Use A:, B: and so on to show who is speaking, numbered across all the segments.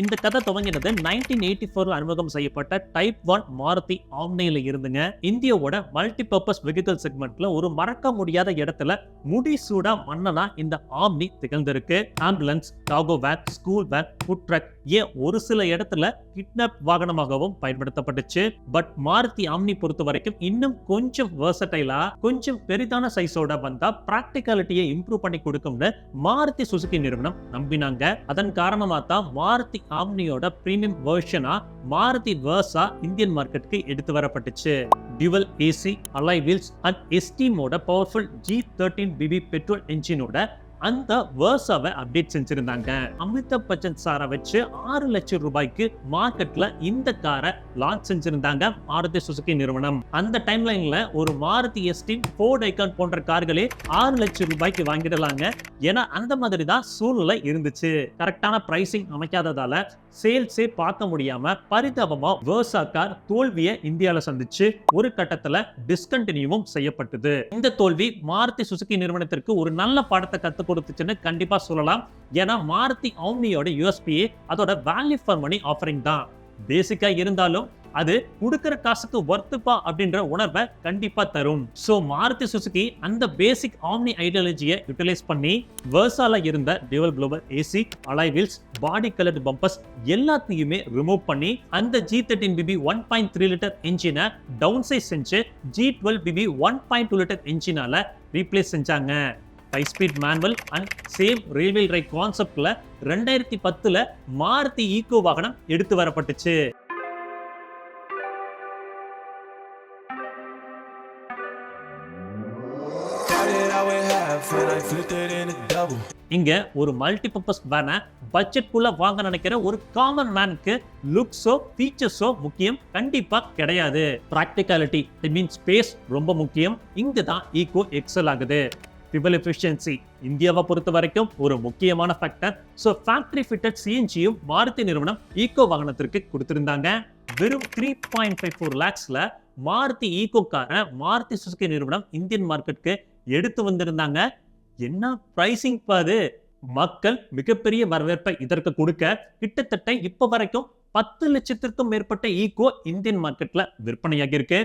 A: இந்த கதை துவங்கினது 1984 அறிமுகம் செய்யப்பட்ட டைப் 1 மாருதி ஆம்னியில இருந்துங்க. இந்தியாவோட மல்டி பர்பஸ் வெஹிக்கிள் செக்மெண்ட்ல ஒரு மறக்க முடியாத இடத்துல முடிசூடா மன்னனா இந்த ஆம்னி திகழ்ந்திருக்கு. Ambulance, cargo van, school van, food truck, ஏன் ஒரு சில இடத்துல கிட்னாப் வாகனமாகவும் பயன்படுத்தப்பட்டுச்சு. பட் மாருதி ஆம்னி பொறுத்த வரைக்கும் இன்னும் கொஞ்சம் வெர்சடைலா, கொஞ்சம் பெரிதான சைஸோட வந்தா பிராக்டிகாலிட்டியை இம்ப்ரூவ் பண்ணி கொடுக்கும்னு மாருதி சுசுகி நிறுவனம் நம்பினாங்க. அதன் காரணமா தான் மாருதி ஆம்னியோட பிரீமியம் வெர்ஷனா மாருதி வெர்சா இந்தியன் மார்க்கெட்டுக்கு எடுத்து வரப்பட்டுச்சு. Dual AC, alloy wheels and எஸ்டீமோட பவர்ஃபுல் G13BB பெட்ரோல் என்ஜினோட அந்த வெர்சாவை அப்டேட் செஞ்சிருந்தாங்க. அமிதாப் பச்சன் சாரை வச்சு 6 லட்சம் ரூபாய்க்கு மார்க்கெட்ல இந்த காரை லான்ச் செஞ்சிருந்தாங்க மாருதி சுசுகி நிறுவனம். அந்த டைம்லைன்ல ஒரு மாருதி எஸ்டீம், ஃபோர்ட் ஐகான் போன்ற கார்களே 6 லட்சம் ரூபாய்க்கு வாங்கிடலாங்க. ஏன்னா அந்த மாதிரி தான் சூழ்நிலை இருந்துச்சு. கரெக்டான பிரைசிங் அமைக்காததால சேல்ஸே பார்க்க முடியாம பரிதாபமா வெர்சா கார் தோல்வியை இந்தியால சந்திச்சு ஒரு கட்டத்துல டிஸ்கண்டினியூவும் செய்யப்பட்டது. இந்த தோல்வி மாருதி சுசுகி நிறுவனத்திற்கு ஒரு நல்ல பாடத்தை கத்து கொடுத்துச்சுன்னு கண்டிப்பா சொல்லலாம். ஏன்னா மாருதி ஆம்னியோட யூஎஸ்பியே அதோட வேல்யூ ஃபார் மணி ஆஃபரிங் தான். பேசிக்கா இருந்தாலும் அது கொடுக்கிற காசுக்கு வர்த்துப்பா அப்படின்ற உணர்வை கண்டிப்பா தரும். சோ மாருதி சுசுகி அந்த பேசிக் ஆம்னி ஐடியாலஜியை யூட்டிலைஸ் பண்ணி வெர்சால இருந்த dual global AC, alloy wheels, body coloured bumpers எல்லாத்தையுமே ரிமூவ் பண்ணி அந்த G13BB 1.3 லிட்டர் என்ஜினை டவுன் சைஸ் செஞ்சு G12BB 1.2 லிட்டர் என்ஜினால ரீப்ளேஸ் செஞ்சாங்க. High speed manual and same railway right கான்செப்ட்ல 2010ல மாருதி ஈகோ வாகனம் எடுத்து வரப்பட்டுச்சு. இங்க ஒரு மல்டி பர்பஸ் வேனை பட்ஜெட்குள்ள வாங்க நினைக்கிற ஒரு காமன் மேனுக்கு லுக்ஸோ ஃபீச்சர்ஸோ முக்கியம் கண்டிப்பா கிடையாது. பிராக்டிகாலிட்டி, ஐ மீன் ஸ்பேஸ் ரொம்ப முக்கியம். இங்க தான் ஈகோ எக்ஸல் ஆகுது. ஃபியூவல் எஃபிஷியன்சி இந்தியாவை பொறுத்த வரைக்கும் ஒரு முக்கியமான ஃபேக்டர். ஸோ ஃபேக்டரி ஃபிட்டட் சிஎன்ஜியும் மாருதி நிறுவனம் ஈகோ வாகனத்திற்கு கொடுத்திருந்தாங்க. வெறும் 3.54 lakhsல மாருதி ஈகோ காரை மாருதி சுசுகி நிறுவனம் இந்தியன் மார்க்கெட்டுக்கு எடுத்து வந்திருந்தாங்க. என்ன பிரைசிங் பாது! மக்கள் மிகப்பெரிய வரவேற்பை இதற்கு கொடுக்க கிட்டத்தட்ட இப்ப வரைக்கும் 10 லட்சத்திற்கும் மேற்பட்ட ஈகோ இந்தியன் மார்க்கெட்ல விற்பனையாகி இருக்கு.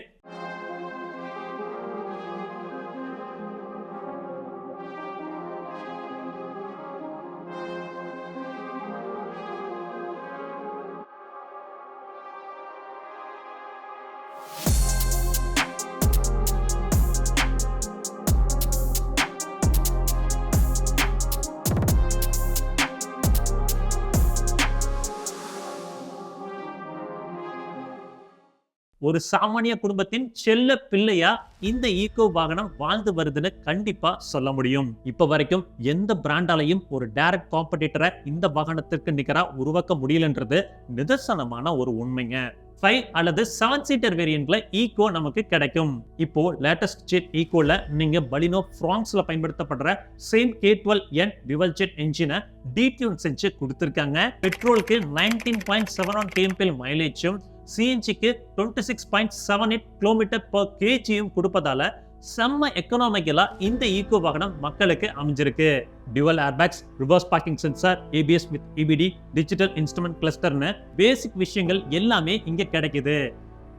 A: ஒரு சாமானிய குடும்பத்தின் செல்ல பிள்ளையா இந்த ஈகோ வாகனம் வாழ்ந்து வருதுன்னு கண்டிப்பா சொல்ல முடியும். இப்ப வரைக்கும் எந்த பிராண்டாலையும் ஒரு டைரக்ட் காம்படிட்டரை இந்த வாகனத்திற்கு நிகரா உருவாக்க முடியலன்றது நிதர்சனமான ஒரு உண்மைங்க. 5 அல்லது 7 சீட்டர் வேரியன்ட்ல ஈகோ நமக்கு கிடைக்கும். இப்போ லேட்டஸ்ட் ஜெட் ஈகோல நீங்க பலினோ பிரான்ஸ்ல பயன்படுத்தப்படுற சேம் K12N டியூவல் ஜெட் என்ஜினை டீடியூன் செஞ்சு கொடுத்திருக்காங்க. பெட்ரோலுக்கு 19.71 kmpl மைலேஜும் சிஎன்ஜிக்கு 26.78 km/kg கொடுப்பதால செம்ம எக்கனாமிக்கலா இந்த ஈகோ வாகனம் மக்களுக்கு அமைஞ்சிருக்கு. Dual airbags, reverse parking sensor, ABS with EBD, digital instrument கிளஸ்டர்னு பேசிக் விஷயங்கள் எல்லாமே இங்க கிடைக்குது.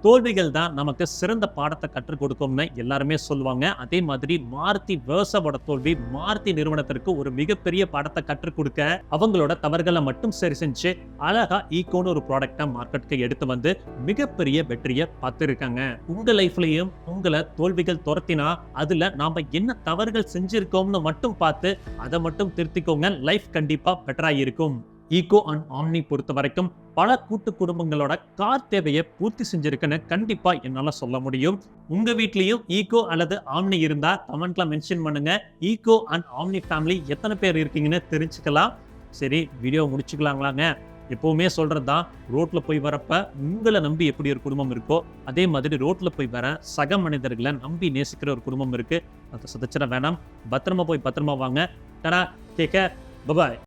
A: தோல்விகள் தான் நமக்கு சிறந்த பாடத்தை கற்றுக் கொடுக்கும்னு எல்லாருமே சொல்லுவாங்க. அதே மாதிரி மாருதி வெர்சாவோட தோல்வி மாருதி நிறுவனத்திற்கு ஒரு மிகப்பெரிய பாடத்தை கற்றுக் கொடுக்க அவங்களோட தவறுகளை மட்டும் சரி செஞ்சு அழகா ஈகோன்னு ஒரு ப்ராடக்டை மார்க்கெட்டுக்கு எடுத்து வந்து மிகப்பெரிய வெற்றியை பார்த்துருக்காங்க. உங்க லைஃப்லயும் உங்களை தோல்விகள் துரத்தினா அதுல நாம என்ன தவறுகள் செஞ்சிருக்கோம்னு மட்டும் பார்த்து அதை மட்டும் திருத்திக்கோங்க. லைஃப் கண்டிப்பா பெட்டரா இருக்கும். ஈகோ அண்ட் ஆம்னி பொறுத்த வரைக்கும் பல கூட்டு குடும்பங்களோட கார் தேவையை பூர்த்தி செஞ்சிருக்குன்னு கண்டிப்பா என்னால சொல்ல முடியும். உங்க வீட்லயும் ஈகோ அல்லது ஆம்னி இருந்தா கமெண்ட்ல மென்ஷன் பண்ணுங்க. ஈகோ அண்ட் ஆம்னி ஃபேமிலி எத்தனை பேர் இருக்கீங்கன்னு தெரிஞ்சுக்கலாம். சரி, வீடியோ முடிச்சுக்கலாங்களாங்க. எப்பவுமே சொல்றதுதான், ரோட்ல போய் வரப்ப உங்களை நம்பி எப்படி ஒரு குடும்பம் இருக்கோ அதே மாதிரி ரோட்ல போய் வர சக மனிதர்களை நம்பி நேசிக்கிற ஒரு குடும்பம் இருக்கு. அதை சதைச்சிட வேணாம். பத்திரமா போய் பத்திரமா வாங்க. டடா, டேக் கேர், பை பாய்.